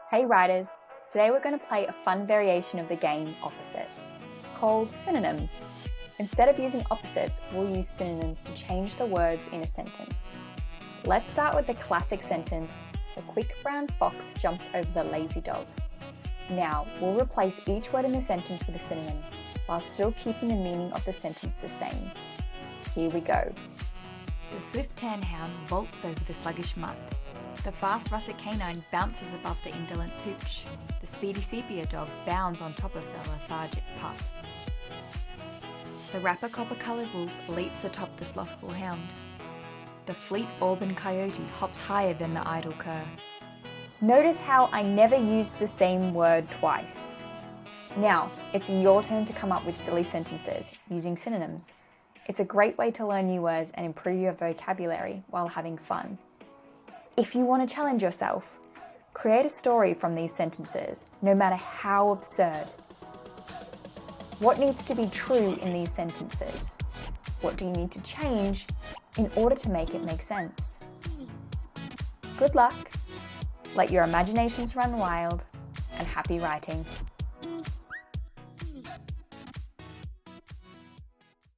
Hey writers! Today we're going to play a fun variation of the game Opposites, called synonyms. Instead of using opposites, we'll use synonyms to change the words in a sentence. Let's start with the classic sentence, the quick brown fox jumps over the lazy dog. Now, we'll replace each word in the sentence with a synonym, while still keeping the meaning of the sentence the same. Here we go. The swift tan hound vaults over the sluggish mutt. The fast russet canine bounces above the indolent pooch. The speedy sepia dog bounds on top of the lethargic pup. The rapper copper-coloured wolf leaps atop the slothful hound. The fleet auburn coyote hops higher than the idle cur. Notice how I never used the same word twice. Now, it's your turn to come up with silly sentences using synonyms. It's a great way to learn new words and improve your vocabulary while having fun. If you want to challenge yourself, create a story from these sentences, no matter how absurd. What needs to be true in these sentences? What do you need to change in order to make it make sense? Good luck, let your imaginations run wild, and happy writing.